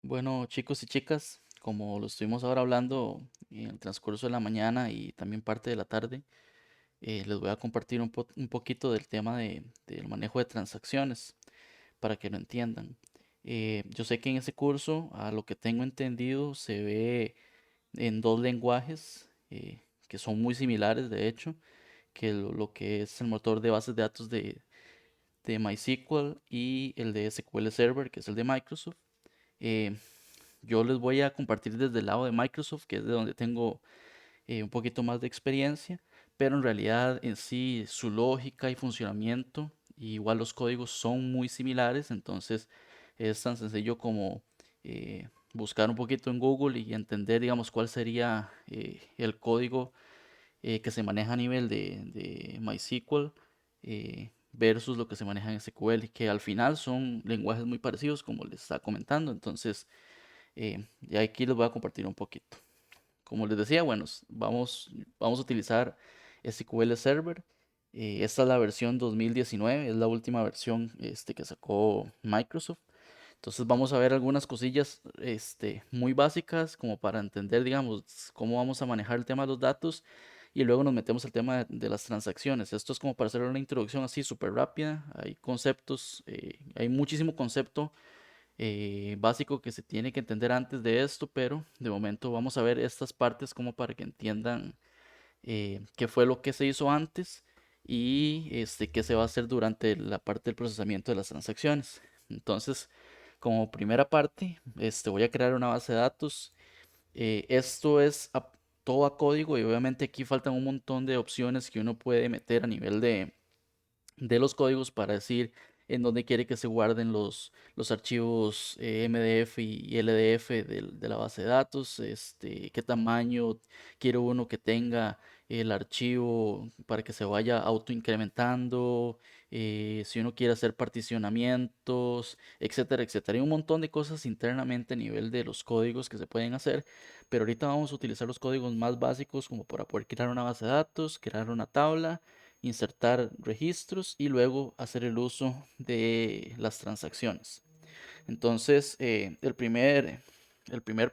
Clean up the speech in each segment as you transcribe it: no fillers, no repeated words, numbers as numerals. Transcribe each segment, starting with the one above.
Bueno, chicos y chicas, como lo estuvimos ahora hablando en el transcurso de la mañana y también parte de la tarde, les voy a compartir un poquito del tema del manejo de transacciones para que lo entiendan. Yo sé que en ese curso, a lo que tengo entendido, se ve en dos lenguajes que son muy similares, de hecho, que lo que es el motor de bases de datos de MySQL y el de SQL Server, que es el de Microsoft. Eh, yo les voy a compartir desde el lado de Microsoft, que es de donde tengo un poquito más de experiencia, pero en realidad en sí su lógica y funcionamiento, y igual los códigos son muy similares, entonces es tan sencillo como buscar un poquito en Google y entender, digamos, cuál sería el código que se maneja a nivel de MySQL versus lo que se maneja en SQL, que al final son lenguajes muy parecidos, como les estaba comentando, entonces y aquí les voy a compartir un poquito. Como les decía, bueno, vamos a utilizar SQL Server. Esta es la versión 2019, es la última versión que sacó Microsoft. Entonces vamos a ver algunas cosillas muy básicas como para entender, digamos, cómo vamos a manejar el tema de los datos y luego nos metemos al tema de las transacciones. Esto es como para hacer una introducción así súper rápida. Hay conceptos, hay muchísimo concepto básico que se tiene que entender antes de esto, pero de momento vamos a ver estas partes como para que entiendan qué fue lo que se hizo antes y qué se va a hacer durante la parte del procesamiento de las transacciones. Entonces, como primera parte, voy a crear una base de datos. Esto es todo a código y obviamente aquí faltan un montón de opciones que uno puede meter a nivel de los códigos para decir en dónde quiere que se guarden los archivos MDF y LDF de la base de datos, qué tamaño quiere uno que tenga el archivo para que se vaya autoincrementando, si uno quiere hacer particionamientos, etcétera, etcétera. Hay un montón de cosas internamente a nivel de los códigos que se pueden hacer, pero ahorita vamos a utilizar los códigos más básicos como para poder crear una base de datos, crear una tabla, insertar registros y luego hacer el uso de las transacciones. Entonces, el primer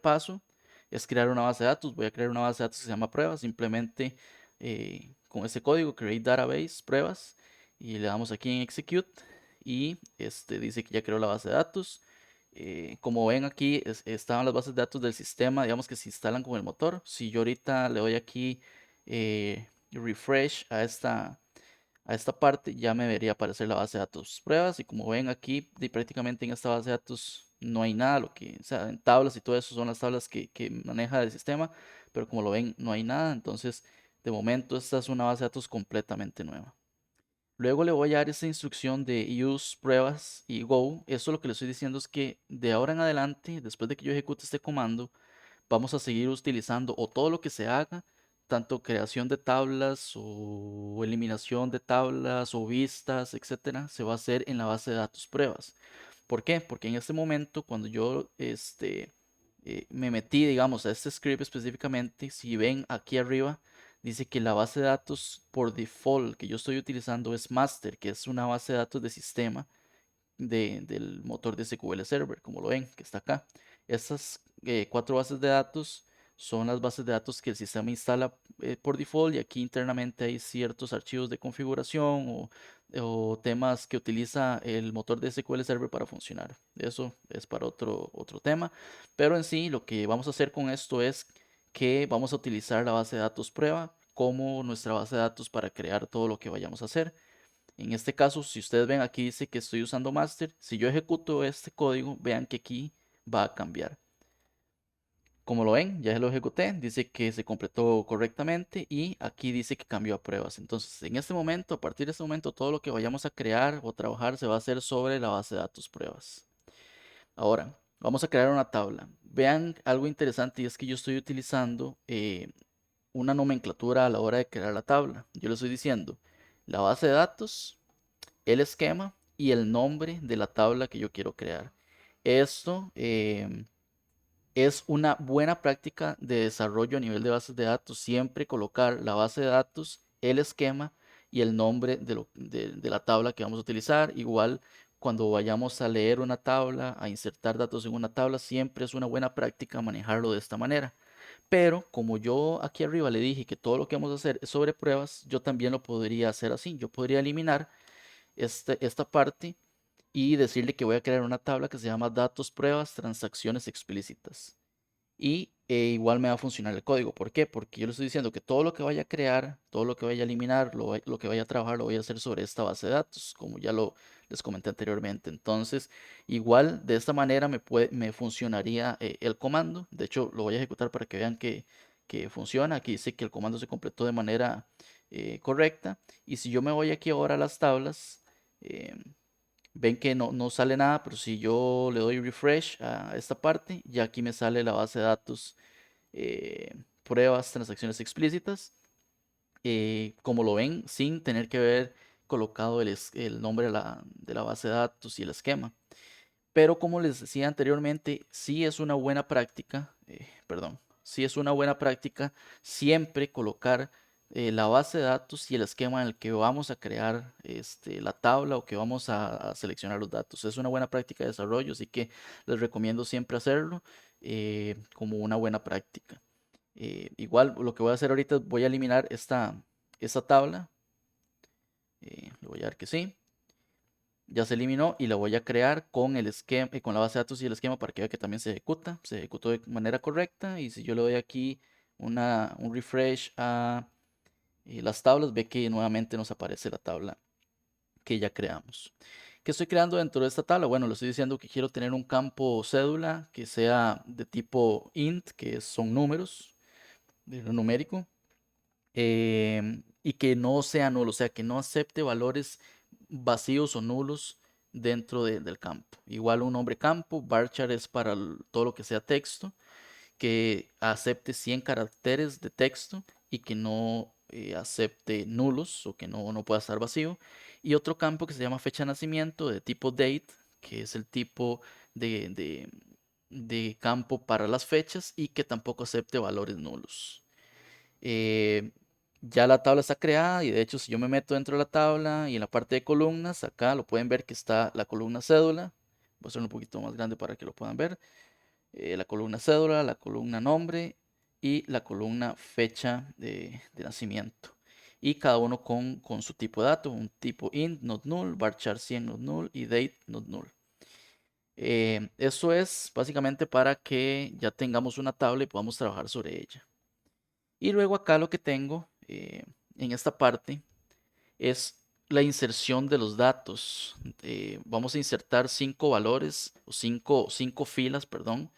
paso es crear una base de datos. Voy a crear una base de datos que se llama pruebas. Simplemente con ese código, create database, pruebas, y le damos aquí en execute y dice que ya creó la base de datos. Como ven aquí, estaban las bases de datos del sistema, digamos que se instalan con el motor. Si yo ahorita le doy aquí refresh a esta parte, ya me debería aparecer la base de datos pruebas. Y como ven aquí, prácticamente en esta base de datos no hay nada, o sea, en tablas y todo eso son las tablas que maneja el sistema, pero como lo ven, no hay nada. Entonces, de momento, esta es una base de datos completamente nueva. Luego le voy a dar esa instrucción de use pruebas y go. Eso lo que le estoy diciendo es que de ahora en adelante, después de que yo ejecute este comando, vamos a seguir utilizando o todo lo que se haga, tanto creación de tablas o eliminación de tablas o vistas, etcétera, se va a hacer en la base de datos pruebas. ¿Por qué? Porque en este momento, cuando yo me metí, digamos, a este script específicamente, si ven aquí arriba, dice que la base de datos por default que yo estoy utilizando es master, que es una base de datos de sistema del motor de SQL Server, como lo ven, que está acá. Estas cuatro bases de datos son las bases de datos que el sistema instala por default, y aquí internamente hay ciertos archivos de configuración o temas que utiliza el motor de SQL Server para funcionar. Eso es para otro tema, pero en sí lo que vamos a hacer con esto es que vamos a utilizar la base de datos prueba como nuestra base de datos para crear todo lo que vayamos a hacer. En este caso, si ustedes ven aquí dice que estoy usando master, si yo ejecuto este código, vean que aquí va a cambiar. Como lo ven, ya lo ejecuté, dice que se completó correctamente y aquí dice que cambió a pruebas. Entonces, en este momento, a partir de este momento, todo lo que vayamos a crear o trabajar se va a hacer sobre la base de datos pruebas. Ahora, vamos a crear una tabla. Vean algo interesante, y es que yo estoy utilizando una nomenclatura a la hora de crear la tabla. Yo le estoy diciendo la base de datos, el esquema y el nombre de la tabla que yo quiero crear. Esto es una buena práctica de desarrollo a nivel de bases de datos. Siempre colocar la base de datos, el esquema y el nombre de la tabla que vamos a utilizar. Igual cuando vayamos a leer una tabla, a insertar datos en una tabla, siempre es una buena práctica manejarlo de esta manera. Pero como yo aquí arriba le dije que todo lo que vamos a hacer es sobre pruebas, yo también lo podría hacer así. Yo podría eliminar esta parte y decirle que voy a crear una tabla que se llama datos, pruebas, transacciones explícitas. Y igual me va a funcionar el código. ¿Por qué? Porque yo le estoy diciendo que todo lo que vaya a crear, todo lo que vaya a eliminar, lo que vaya a trabajar, lo voy a hacer sobre esta base de datos, como ya les comenté anteriormente. Entonces, igual de esta manera me funcionaría el comando. De hecho, lo voy a ejecutar para que vean que funciona. Aquí dice que el comando se completó de manera correcta. Y si yo me voy aquí ahora a las tablas, em, ven que no sale nada, pero si yo le doy refresh a esta parte, ya aquí me sale la base de datos, pruebas, transacciones explícitas, como lo ven, sin tener que haber colocado el nombre de la base de datos y el esquema. Pero como les decía anteriormente, sí es una buena práctica, perdón, sí es una buena práctica siempre colocar la base de datos y el esquema en el que vamos a crear la tabla o que vamos a seleccionar los datos. Es una buena práctica de desarrollo, así que les recomiendo siempre hacerlo como una buena práctica. Igual lo que voy a hacer ahorita es voy a eliminar esta tabla. Le voy a dar que sí. Ya se eliminó y la voy a crear con el esquema, con la base de datos y el esquema para que vea que también se ejecuta. Se ejecutó de manera correcta y si yo le doy aquí un refresh a las tablas, ve que nuevamente nos aparece la tabla que ya creamos. ¿Qué estoy creando dentro de esta tabla? Bueno, le estoy diciendo que quiero tener un campo cédula que sea de tipo int, que son números, de lo numérico, y que no sea nulo, o sea, que no acepte valores vacíos o nulos dentro del campo. Igual un nombre campo, varchar es para todo lo que sea texto, que acepte 100 caracteres de texto y que no acepte nulos o que no pueda estar vacío. Y otro campo que se llama fecha de nacimiento de tipo date, que es el tipo de campo para las fechas y que tampoco acepte valores nulos. Eh, ya la tabla está creada y de hecho si yo me meto dentro de la tabla y en la parte de columnas, acá lo pueden ver que está la columna cédula. Voy a hacerlo un poquito más grande para que lo puedan ver. La columna cédula, la columna nombre y la columna fecha de nacimiento. Y cada uno con su tipo de dato, un tipo int, not null, varchar 100 not null y date not null. Eso es básicamente para que ya tengamos una tabla y podamos trabajar sobre ella. Y luego acá lo que tengo en esta parte es la inserción de los datos. Vamos a insertar 5 valores o cinco filas, perdón,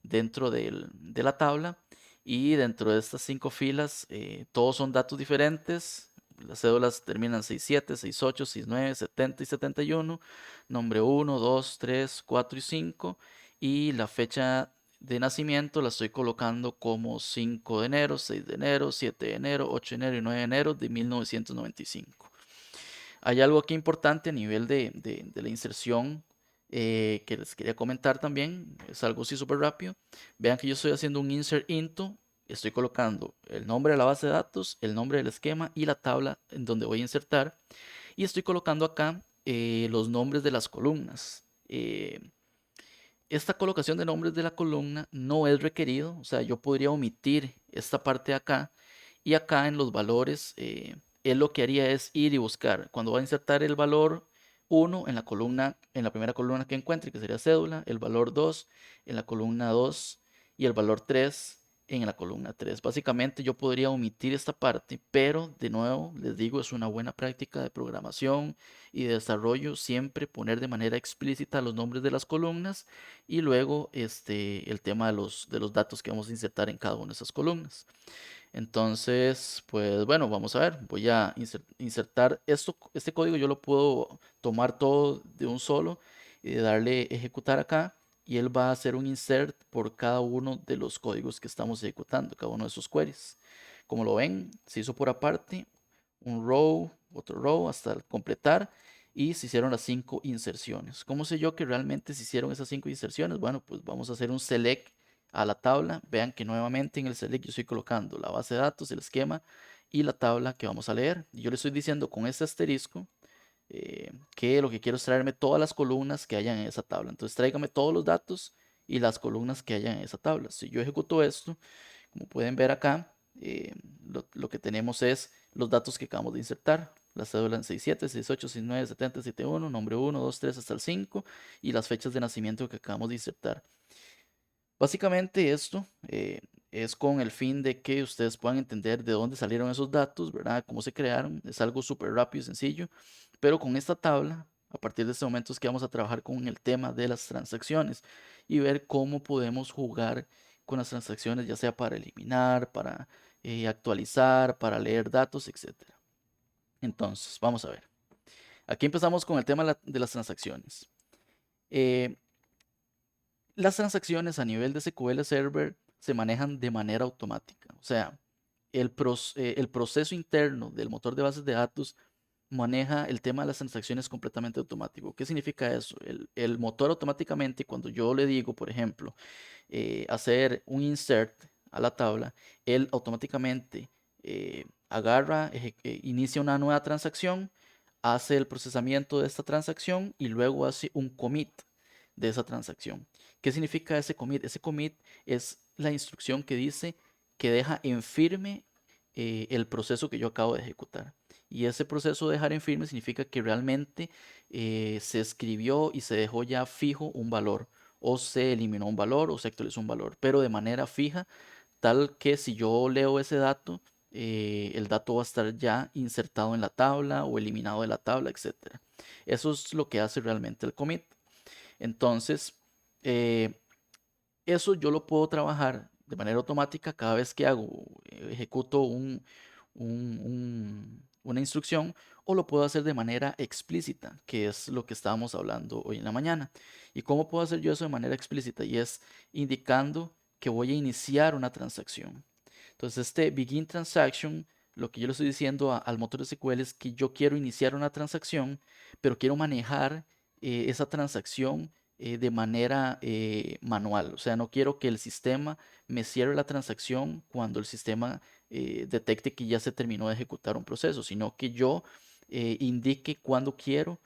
dentro de la tabla. Y dentro de estas 5 filas, todos son datos diferentes. Las cédulas terminan 67, 68, 69, 70 y 71. Nombre 1, 2, 3, 4 y 5. Y la fecha de nacimiento la estoy colocando como 5 de enero, 6 de enero, 7 de enero, 8 de enero y 9 de enero de 1995. Hay algo aquí importante a nivel de la inserción que les quería comentar también. Es algo así súper rápido. Vean que yo estoy haciendo un insert into. Estoy colocando el nombre de la base de datos, el nombre del esquema y la tabla en donde voy a insertar. Y estoy colocando acá los nombres de las columnas. Esta colocación de nombres de la columna no es requerido. O sea, yo podría omitir esta parte de acá. Y acá en los valores, él lo que haría es ir y buscar. Cuando va a insertar el valor 1 en la columna, en la primera columna que encuentre, que sería cédula, el valor 2 en la columna 2 y el valor 3 en la columna 3. Básicamente yo podría omitir esta parte, pero de nuevo les digo, es una buena práctica de programación y de desarrollo siempre poner de manera explícita los nombres de las columnas y luego el tema de los datos que vamos a insertar en cada una de esas columnas. Entonces, pues bueno, vamos a ver. Voy a insertar esto, este código yo lo puedo tomar todo de un solo y darle ejecutar acá y él va a hacer un insert por cada uno de los códigos que estamos ejecutando, cada uno de esos queries. Como lo ven, se hizo por aparte un row, otro row hasta completar y se hicieron las 5 inserciones. ¿Cómo sé yo que realmente se hicieron esas 5 inserciones? Bueno, pues vamos a hacer un select a la tabla. Vean que nuevamente en el select yo estoy colocando la base de datos, el esquema y la tabla que vamos a leer. Y yo le estoy diciendo con este asterisco, que lo que quiero es traerme todas las columnas que hayan en esa tabla. Entonces tráigame todos los datos y las columnas que hayan en esa tabla. Si yo ejecuto esto, como pueden ver acá, lo que tenemos es los datos que acabamos de insertar. La cédula en 67, 68, 69, 70, 71, nombre 1, 2, 3 hasta el 5 y las fechas de nacimiento que acabamos de insertar. Básicamente esto es con el fin de que ustedes puedan entender de dónde salieron esos datos, ¿verdad? Cómo se crearon. Es algo súper rápido y sencillo. Pero con esta tabla, a partir de este momento es que vamos a trabajar con el tema de las transacciones y ver cómo podemos jugar con las transacciones, ya sea para eliminar, para actualizar, para leer datos, etcétera. Entonces, vamos a ver. Aquí empezamos con el tema de las transacciones. Eh, las transacciones a nivel de SQL Server se manejan de manera automática. O sea, el proceso interno del motor de bases de datos maneja el tema de las transacciones completamente automático. ¿Qué significa eso? El motor automáticamente, cuando yo le digo, por ejemplo, hacer un insert a la tabla, él automáticamente agarra, inicia una nueva transacción, hace el procesamiento de esta transacción y luego hace un commit de esa transacción. ¿Qué significa ese commit? Ese commit es la instrucción que dice que deja en firme el proceso que yo acabo de ejecutar. Y ese proceso de dejar en firme significa que realmente se escribió y se dejó ya fijo un valor, o se eliminó un valor, o se actualizó un valor, pero de manera fija, tal que si yo leo ese dato, el dato va a estar ya insertado en la tabla o eliminado de la tabla, etcétera. Eso es lo que hace realmente el commit. Entonces, eh, eso yo lo puedo trabajar de manera automática cada vez que ejecuto una instrucción, o lo puedo hacer de manera explícita, que es lo que estábamos hablando hoy en la mañana. ¿Y cómo puedo hacer yo eso de manera explícita? Y es indicando que voy a iniciar una transacción. Entonces, este begin transaction, lo que yo le estoy diciendo al motor de SQL es que yo quiero iniciar una transacción, pero quiero manejar esa transacción de manera manual. O sea, no quiero que el sistema me cierre la transacción cuando el sistema detecte que ya se terminó de ejecutar un proceso, sino que yo indique cuándo quiero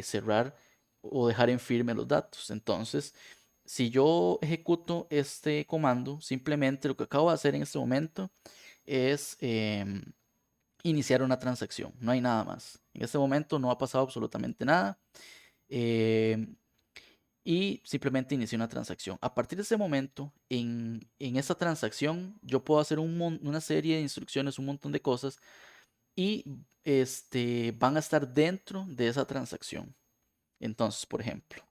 cerrar o dejar en firme los datos. Entonces, si yo ejecuto este comando, simplemente lo que acabo de hacer en este momento es iniciar una transacción. No hay nada más. En este momento no ha pasado absolutamente nada. em, y simplemente inicié una transacción. A partir de ese momento, en esa transacción, yo puedo hacer una serie de instrucciones, un montón de cosas, y van a estar dentro de esa transacción. Entonces, por ejemplo,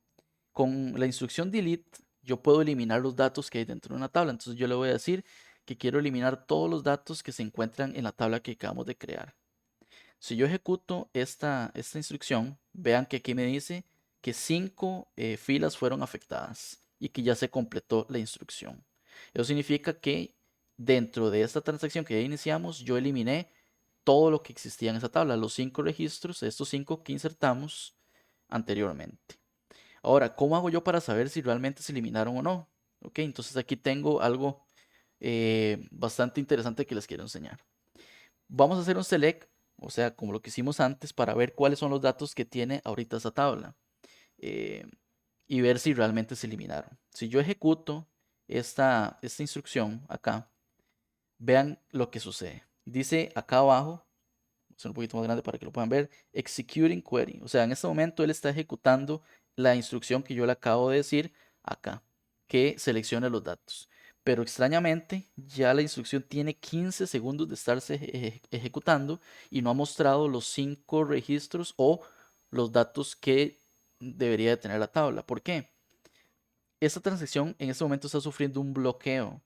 con la instrucción delete, yo puedo eliminar los datos que hay dentro de una tabla. Entonces, yo le voy a decir que quiero eliminar todos los datos que se encuentran en la tabla que acabamos de crear. Si yo ejecuto esta instrucción, vean que aquí me dice que 5 filas fueron afectadas y que ya se completó la instrucción. Eso significa que dentro de esta transacción que ya iniciamos, yo eliminé todo lo que existía en esa tabla, los 5 registros, estos 5 que insertamos anteriormente. Ahora, ¿cómo hago yo para saber si realmente se eliminaron o no? Ok, entonces aquí tengo algo bastante interesante que les quiero enseñar. Vamos a hacer un select, o sea, como lo que hicimos antes, para ver cuáles son los datos que tiene ahorita esa tabla eh, y ver si realmente se eliminaron. Si yo ejecuto esta instrucción acá, vean lo que sucede. Dice acá abajo, es un poquito más grande para que lo puedan ver, executing query. O sea, en este momento él está ejecutando la instrucción que yo le acabo de decir acá, que seleccione los datos. Pero extrañamente, ya la instrucción tiene 15 segundos de estarse ejecutando y no ha mostrado los 5 registros o los datos que debería de tener la tabla. ¿Por qué? Esta transacción en este momento está sufriendo un bloqueo,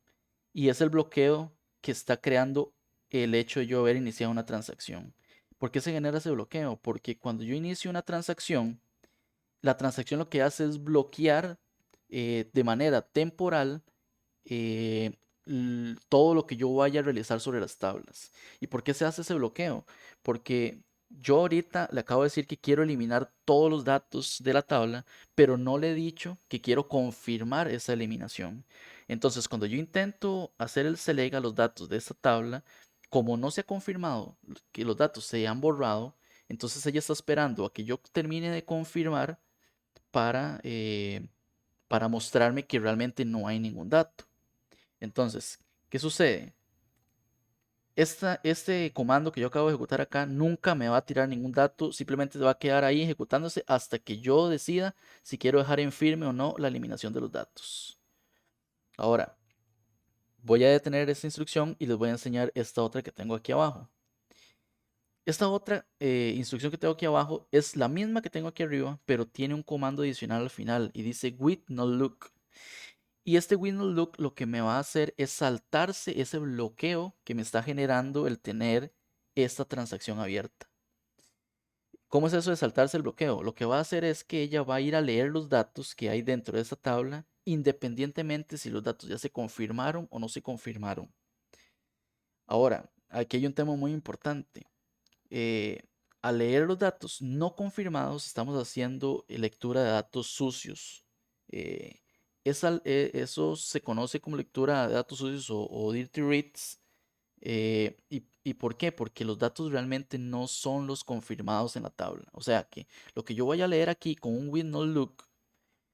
y es el bloqueo que está creando el hecho de yo haber iniciado una transacción. ¿Por qué se genera ese bloqueo? Porque cuando yo inicio una transacción, la transacción lo que hace es bloquear de manera temporal eh, todo lo que yo vaya a realizar sobre las tablas. ¿Y por qué se hace ese bloqueo? Porque yo ahorita le acabo de decir que quiero eliminar todos los datos de la tabla, pero no le he dicho que quiero confirmar esa eliminación. Entonces, cuando yo intento hacer el select a los datos de esta tabla, como no se ha confirmado que los datos se han borrado, Entonces ella está esperando a que yo termine de confirmar para, para mostrarme que realmente no hay ningún dato. Entonces, ¿qué sucede? Este comando que yo acabo de ejecutar acá nunca me va a tirar ningún dato, simplemente se va a quedar ahí ejecutándose hasta que yo decida si quiero dejar en firme o no la eliminación de los datos. Ahora, voy a detener esta instrucción y les voy a enseñar esta otra que tengo aquí abajo. Esta otra instrucción que tengo aquí abajo es la misma que tengo aquí arriba, pero tiene un comando adicional al final y dice with no look. Y este with no look lo que me va a hacer es saltarse ese bloqueo que me está generando el tener esta transacción abierta. ¿Cómo es eso de saltarse el bloqueo? Lo que va a hacer es que ella va a ir a leer los datos que hay dentro de esta tabla, independientemente si los datos ya se confirmaron o no se confirmaron. Ahora, aquí hay un tema muy importante. eh, Al leer los datos no confirmados, estamos haciendo lectura de datos sucios. Eh, Eso se conoce como lectura de datos sucios o dirty reads. ¿Y por qué? Porque los datos realmente no son los confirmados en la tabla. O sea que lo que yo voy a leer aquí con un with no look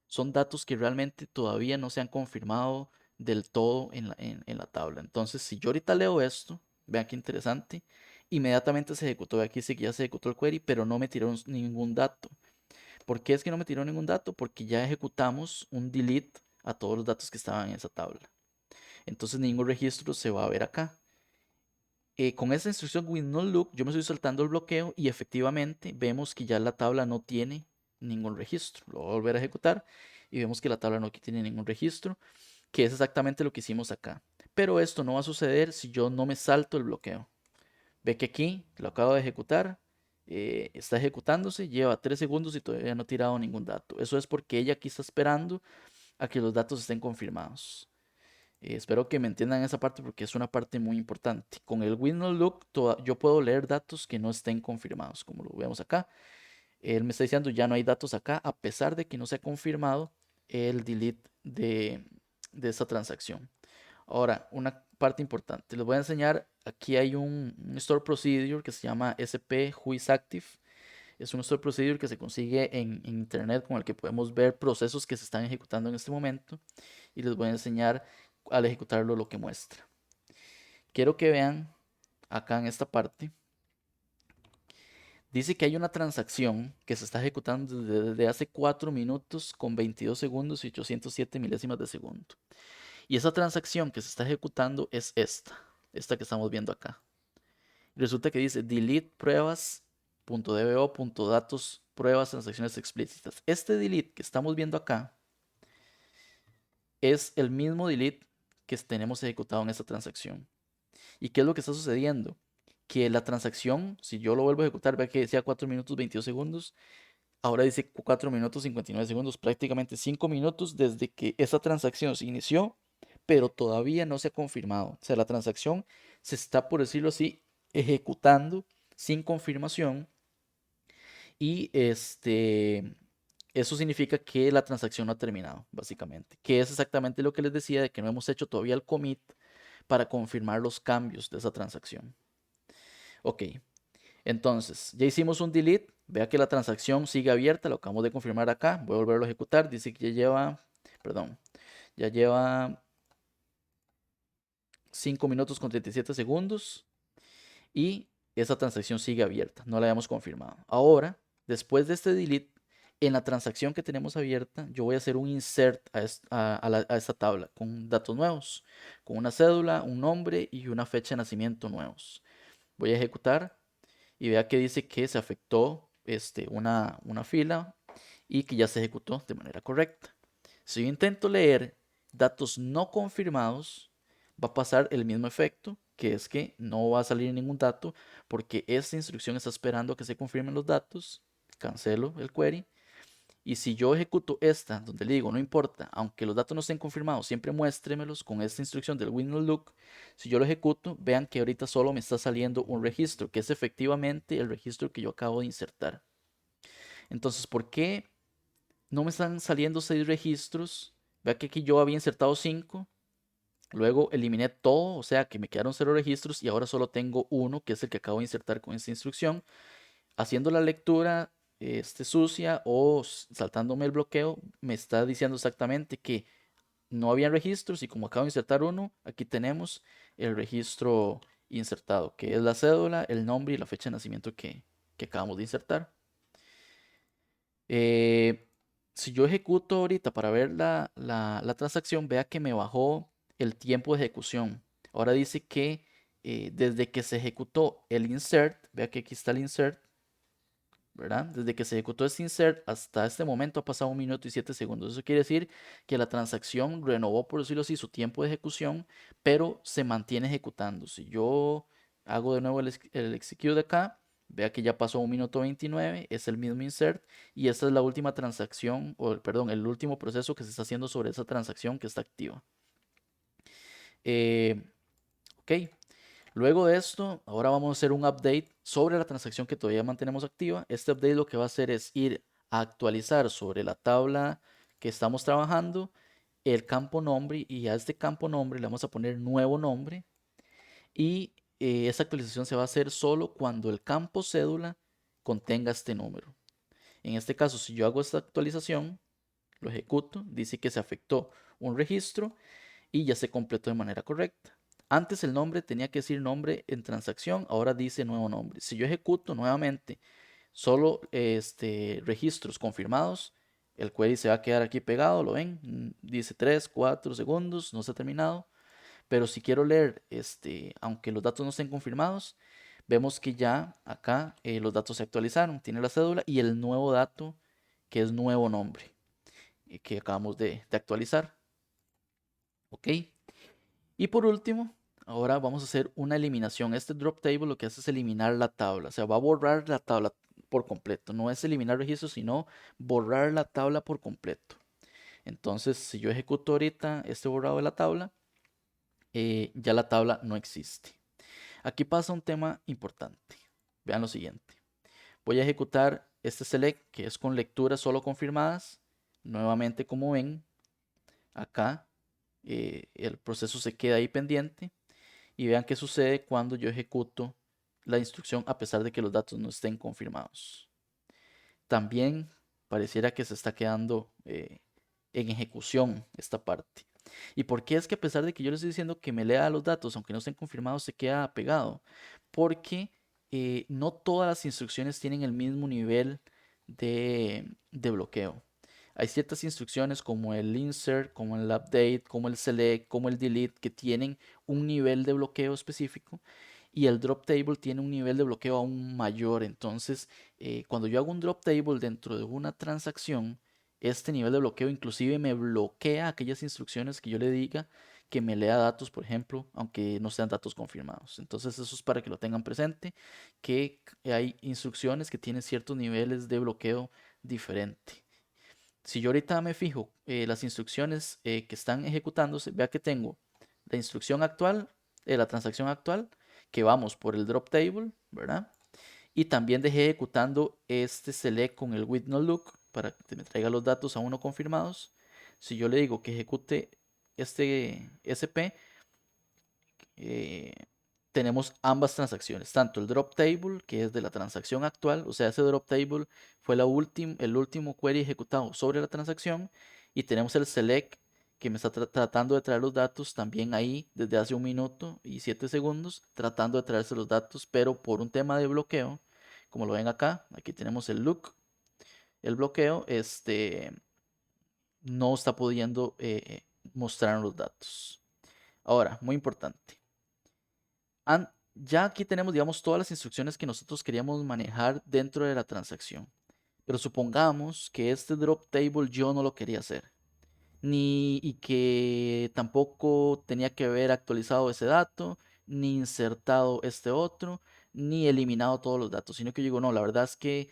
son datos que realmente todavía no se han confirmado del todo en la tabla. Entonces, si yo ahorita leo esto, vean qué interesante, inmediatamente se ejecutó. Aquí dice que ya se ejecutó el query, pero no me tiró ningún dato. ¿Por qué es que no me tiró ningún dato? Porque ya ejecutamos un delete a todos los datos que estaban en esa tabla. Entonces, ningún registro se va a ver acá. Con esta instrucción with no look, yo me estoy saltando el bloqueo y efectivamente vemos que ya la tabla no tiene ningún registro. Lo voy a volver a ejecutar y vemos que la tabla no tiene ningún registro, que es exactamente lo que hicimos acá. Pero esto no va a suceder si yo no me salto el bloqueo. Ve que aquí lo acabo de ejecutar, está ejecutándose, lleva 3 segundos y todavía no ha tirado ningún dato. Eso es porque ella aquí está esperando a que los datos estén confirmados. Espero que me entiendan esa parte porque es una parte muy importante. Con el with no look yo puedo leer datos que no estén confirmados, como lo vemos acá. Él me está diciendo ya no hay datos acá, a pesar de que no se ha confirmado el delete de esa transacción. Ahora, una parte importante. Les voy a enseñar, aquí hay un store procedure que se llama SP whoisActive. Es un store procedure que se consigue en internet con el que podemos ver procesos que se están ejecutando en este momento. Y les voy a enseñar al ejecutarlo lo que muestra. Quiero que vean acá en esta parte. Dice que hay una transacción que se está ejecutando desde hace 4 minutos con 22 segundos y 807 milésimas de segundo. Y esa transacción que se está ejecutando es esta que estamos viendo acá. Resulta que dice delete pruebas.dbo.datos pruebas transacciones explícitas. Este delete que estamos viendo acá es el mismo delete que tenemos ejecutado en esta transacción. ¿Y qué es lo que está sucediendo? Que la transacción, si yo lo vuelvo a ejecutar, ve que decía 4 minutos 22 segundos, ahora dice 4 minutos 59 segundos, prácticamente 5 minutos desde que esa transacción se inició, pero todavía no se ha confirmado. O sea, la transacción se está, por decirlo así, ejecutando sin confirmación y eso significa que la transacción no ha terminado, básicamente. Que es exactamente lo que les decía de que no hemos hecho todavía el commit para confirmar los cambios de esa transacción. Ok, entonces ya hicimos un delete. Vea que la transacción sigue abierta, lo acabamos de confirmar acá. Voy a volverlo a ejecutar. Dice que ya lleva, perdón, ya lleva 5 minutos con 37 segundos y esa transacción sigue abierta, no la habíamos confirmado. Ahora, después de este delete, en la transacción que tenemos abierta, yo voy a hacer un insert a esta tabla con datos nuevos, con una cédula, un nombre y una fecha de nacimiento nuevos. Voy a ejecutar y vea que dice que se afectó una fila y que ya se ejecutó de manera correcta. Si yo intento leer datos no confirmados, va a pasar el mismo efecto, que es que no va a salir ningún dato porque esta instrucción está esperando a que se confirmen los datos. Cancelo el query. Y si yo ejecuto esta, donde le digo, no importa, aunque los datos no estén confirmados, siempre muéstremelos con esta instrucción del with no look. Si yo lo ejecuto, vean que ahorita solo me está saliendo un registro, que es efectivamente el registro que yo acabo de insertar. Entonces, ¿por qué no me están saliendo 6 registros? Vea que aquí yo había insertado 5, luego eliminé todo, o sea que me quedaron 0 registros y ahora solo tengo uno, que es el que acabo de insertar con esta instrucción. haciendo la lectura sucia o saltándome el bloqueo, me está diciendo exactamente que no había registros y como acabo de insertar uno, aquí tenemos el registro insertado, que es la cédula, el nombre y la fecha de nacimiento que acabamos de insertar. Eh, si yo ejecuto ahorita para ver la transacción, vea que me bajó el tiempo de ejecución. Ahora dice que desde que se ejecutó el insert, vea que aquí está el insert, ¿verdad? Desde que se ejecutó este insert hasta este momento ha pasado 1 minuto y 7 segundos. Eso quiere decir que la transacción renovó, por decirlo así, su tiempo de ejecución, pero se mantiene ejecutando. Si yo hago de nuevo el execute acá, vea que ya pasó 1 minuto 29, es el mismo insert y esta es la última transacción, o perdón, el último proceso que se está haciendo sobre esa transacción que está activa. Eh, ok, luego de esto, ahora vamos a hacer un update sobre la transacción que todavía mantenemos activa. Este update lo que va a hacer es ir a actualizar sobre la tabla que estamos trabajando el campo nombre y a este campo nombre le vamos a poner nuevo nombre y esa actualización se va a hacer solo cuando el campo cédula contenga este número. En este caso, si yo hago esta actualización, lo ejecuto, dice que se afectó un registro y ya se completó de manera correcta. Antes el nombre tenía que decir nombre en transacción, ahora dice nuevo nombre. Si yo ejecuto nuevamente solo registros confirmados, el query se va a quedar aquí pegado, ¿lo ven? Dice 3, 4 segundos, no se ha terminado. Pero si quiero leer, aunque los datos no estén confirmados, vemos que ya acá los datos se actualizaron. Tiene la cédula y el nuevo dato que es nuevo nombre que acabamos de actualizar. ¿Ok? Y por último, ahora vamos a hacer una eliminación. Este drop table lo que hace es eliminar la tabla. O sea, va a borrar la tabla por completo. No es eliminar registros, sino borrar la tabla por completo. Entonces, si yo ejecuto ahorita este borrado de la tabla, ya la tabla no existe. Aquí pasa un tema importante. Vean lo siguiente. Voy a ejecutar este select que es con lecturas solo confirmadas. Nuevamente, como ven, acá el proceso se queda ahí pendiente. Y vean qué sucede cuando yo ejecuto la instrucción a pesar de que los datos no estén confirmados. También pareciera que se está quedando en ejecución esta parte. ¿Y por qué es que a pesar de que yo le estoy diciendo que me lea los datos, aunque no estén confirmados, se queda pegado? Porque no todas las instrucciones tienen el mismo nivel de bloqueo. Hay ciertas instrucciones como el insert, como el update, como el select, como el delete, que tienen un nivel de bloqueo específico y el drop table tiene un nivel de bloqueo aún mayor. Entonces, cuando yo hago un drop table dentro de una transacción, este nivel de bloqueo inclusive me bloquea aquellas instrucciones que yo le diga que me lea datos, por ejemplo, aunque no sean datos confirmados. Entonces, eso es para que lo tengan presente, que hay instrucciones que tienen ciertos niveles de bloqueo diferente. Si yo ahorita me fijo las instrucciones que están ejecutándose, vea que tengo la instrucción actual, la transacción actual, que vamos por el drop table, ¿verdad? Y también dejé ejecutando este select con el with no look para que me traiga los datos aún no confirmados. Si yo le digo que ejecute este SP, eh, tenemos ambas transacciones, tanto el drop table, que es de la transacción actual, o sea, ese drop table fue el último query ejecutado sobre la transacción, y tenemos el select, que me está tratando de traer los datos también ahí desde hace 1 minuto y 7 segundos, tratando de traerse los datos, pero por un tema de bloqueo, como lo ven acá, aquí tenemos el look, el bloqueo, no está pudiendo mostrar los datos. Ahora, muy importante. Ya aquí tenemos, digamos, todas las instrucciones que nosotros queríamos manejar dentro de la transacción. Pero supongamos que este drop table yo no lo quería hacer. Y que tampoco tenía que haber actualizado ese dato, ni insertado este otro, ni eliminado todos los datos. Sino que yo digo, no, la verdad es que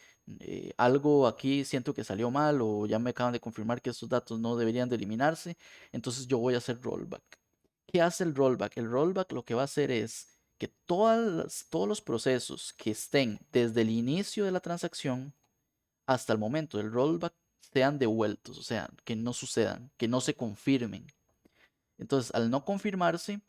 algo aquí siento que salió mal o ya me acaban de confirmar que estos datos no deberían de eliminarse. Entonces yo voy a hacer rollback. ¿Qué hace el rollback? El rollback lo que va a hacer es que todos los procesos que estén desde el inicio de la transacción hasta el momento del rollback sean devueltos, o sea, que no sucedan, que no se confirmen. Entonces, al no confirmarse,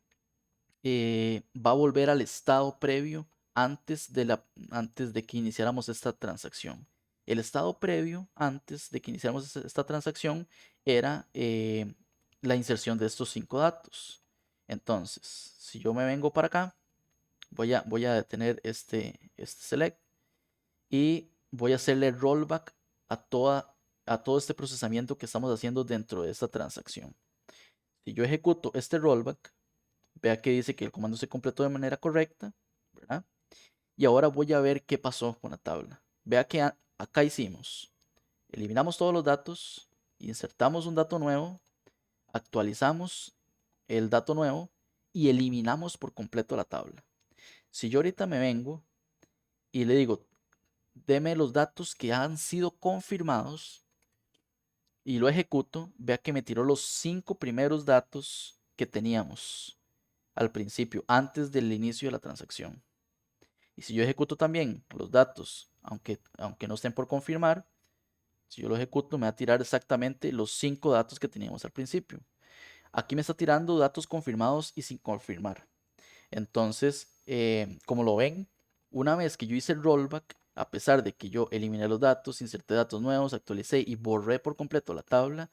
va a volver al estado previo antes de que iniciáramos esta transacción. El estado previo, antes de que iniciáramos esta transacción, era la inserción de estos 5 datos. Entonces, si yo me vengo para acá, voy a detener este select y voy a hacerle rollback a todo este procesamiento que estamos haciendo dentro de esta transacción. Si yo ejecuto este rollback, vea que dice que el comando se completó de manera correcta, ¿verdad? Y ahora voy a ver qué pasó con la tabla. Vea que acá hicimos, eliminamos todos los datos, insertamos un dato nuevo, actualizamos el dato nuevo y eliminamos por completo la tabla. Si yo ahorita me vengo y le digo, deme los datos que han sido confirmados y lo ejecuto, vea que me tiró los 5 primeros datos que teníamos al principio, antes del inicio de la transacción. Y si yo ejecuto también los datos, aunque no estén por confirmar, si yo lo ejecuto me va a tirar exactamente los 5 datos que teníamos al principio. Aquí me está tirando datos confirmados y sin confirmar. Entonces, como lo ven, una vez que yo hice el rollback, a pesar de que yo eliminé los datos, inserté datos nuevos, actualicé y borré por completo la tabla,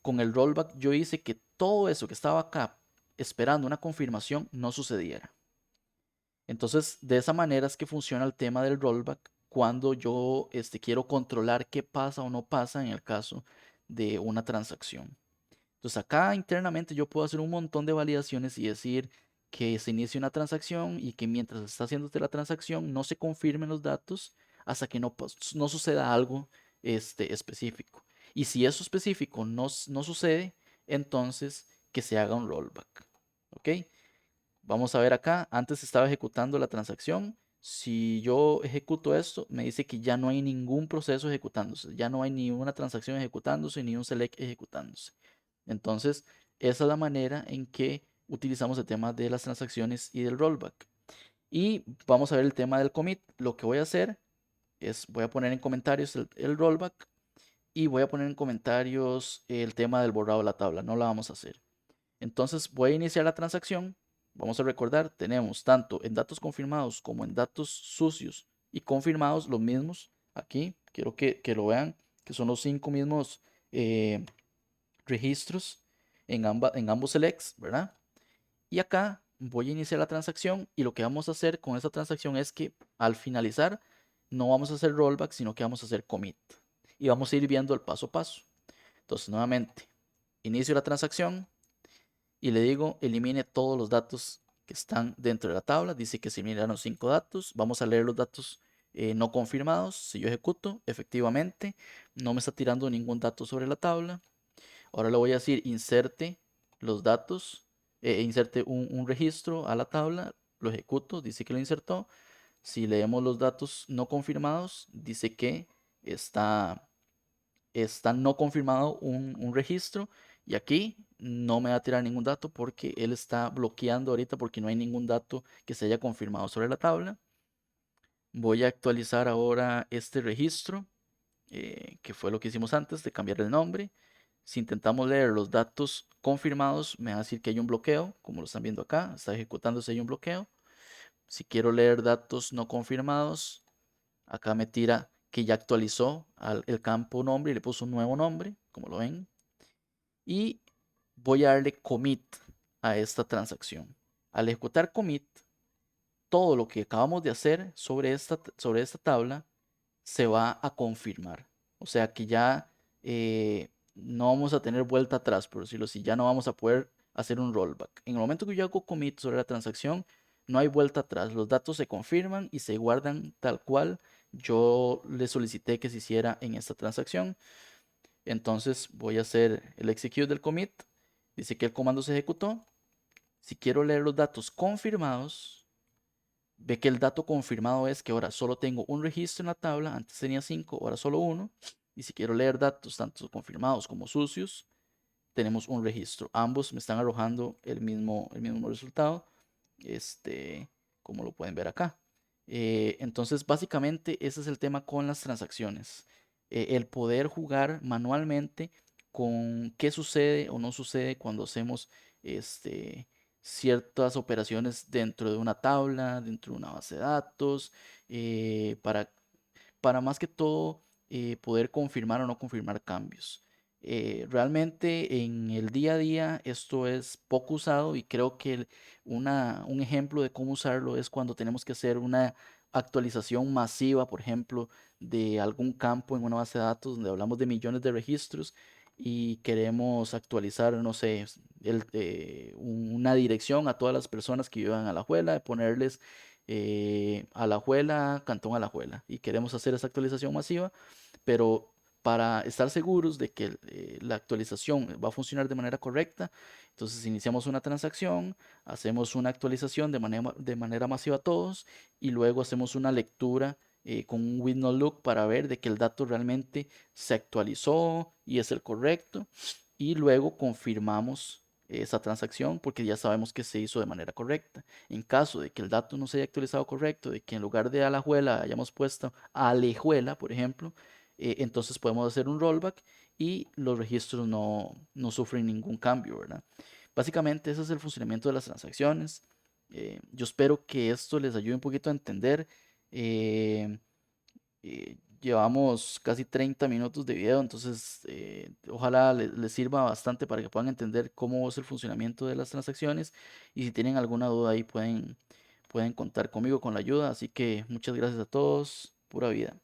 con el rollback yo hice que todo eso que estaba acá esperando una confirmación no sucediera. Entonces, de esa manera es que funciona el tema del rollback cuando yo quiero controlar qué pasa o no pasa en el caso de una transacción. Entonces, acá internamente yo puedo hacer un montón de validaciones y decir que se inicie una transacción y que mientras está haciéndose la transacción no se confirmen los datos hasta que no suceda algo específico. Y si eso específico no sucede, entonces que se haga un rollback. ¿Ok? Vamos a ver acá, antes estaba ejecutando la transacción. Si yo ejecuto esto, me dice que ya no hay ningún proceso ejecutándose, ya no hay ni una transacción ejecutándose, ni un select ejecutándose. Entonces, esa es la manera en que utilizamos el tema de las transacciones y del rollback. Y vamos a ver el tema del commit. Lo que voy a hacer es, voy a poner en comentarios el rollback y voy a poner en comentarios el tema del borrado de la tabla. No la vamos a hacer. Entonces voy a iniciar la transacción. Vamos a recordar, tenemos tanto en datos confirmados como en datos sucios y confirmados los mismos. Aquí quiero que lo vean, que son los 5 mismos registros en ambos selects, ¿verdad? Y acá voy a iniciar la transacción y lo que vamos a hacer con esta transacción es que al finalizar no vamos a hacer rollback, sino que vamos a hacer commit. Y vamos a ir viendo el paso a paso. Entonces, nuevamente, inicio la transacción y le digo elimine todos los datos que están dentro de la tabla. Dice que se eliminaron 5 datos. Vamos a leer los datos no confirmados. Si yo ejecuto, efectivamente, no me está tirando ningún dato sobre la tabla. Ahora le voy a decir inserte los datos, inserte un registro a la tabla. Lo ejecuto, dice que lo insertó. Si leemos los datos no confirmados, dice que está no confirmado un registro y aquí no me va a tirar ningún dato porque él está bloqueando ahorita porque no hay ningún dato que se haya confirmado sobre la tabla. Voy a actualizar ahora este registro, que fue lo que hicimos antes de cambiar el nombre. Si intentamos leer los datos confirmados, me va a decir que hay un bloqueo, como lo están viendo acá, está ejecutándose, hay un bloqueo. Si quiero leer datos no confirmados, acá me tira que ya actualizó el campo nombre y le puso un nuevo nombre, como lo ven. Y voy a darle commit a esta transacción. Al ejecutar commit, todo lo que acabamos de hacer sobre esta tabla se va a confirmar. O sea que ya no vamos a tener vuelta atrás, por decirlo así. Ya no vamos a poder hacer un rollback. En el momento que yo hago commit sobre la transacción, no hay vuelta atrás. Los datos se confirman y se guardan tal cual yo le solicité que se hiciera en esta transacción. Entonces voy a hacer el execute del commit. Dice que el comando se ejecutó. Si quiero leer los datos confirmados, ve que el dato confirmado es que ahora solo tengo un registro en la tabla. Antes tenía 5, ahora solo uno. Y si quiero leer datos tanto confirmados como sucios, tenemos un registro. Ambos me están arrojando el mismo resultado. Este, como lo pueden ver acá. Entonces, básicamente, ese es el tema con las transacciones. El poder jugar manualmente con qué sucede o no sucede cuando hacemos este, ciertas operaciones dentro de una tabla, dentro de una base de datos, para más que todo poder confirmar o no confirmar cambios. Realmente en el día a día esto es poco usado y creo que un ejemplo de cómo usarlo es cuando tenemos que hacer una actualización masiva, por ejemplo, de algún campo en una base de datos donde hablamos de millones de registros y queremos actualizar, no sé, una dirección a todas las personas que vivan a la Alajuela, ponerles Alajuela, Cantón Alajuela. Y queremos hacer esa actualización masiva, pero para estar seguros de que la actualización va a funcionar de manera correcta, entonces iniciamos una transacción, hacemos una actualización de manera masiva a todos y luego hacemos una lectura con un with no look para ver de que el dato realmente se actualizó y es el correcto y luego confirmamos esa transacción porque ya sabemos que se hizo de manera correcta. En caso de que el dato no se haya actualizado correcto, de que en lugar de Alajuela hayamos puesto Alejuela, por ejemplo, entonces podemos hacer un rollback y los registros no sufren ningún cambio, ¿verdad? Básicamente ese es el funcionamiento de las transacciones. Yo espero que esto les ayude un poquito a entender. eh, Llevamos casi 30 minutos de video, entonces ojalá les sirva bastante para que puedan entender cómo es el funcionamiento de las transacciones y si tienen alguna duda ahí pueden contar conmigo con la ayuda. Así que muchas gracias a todos, pura vida.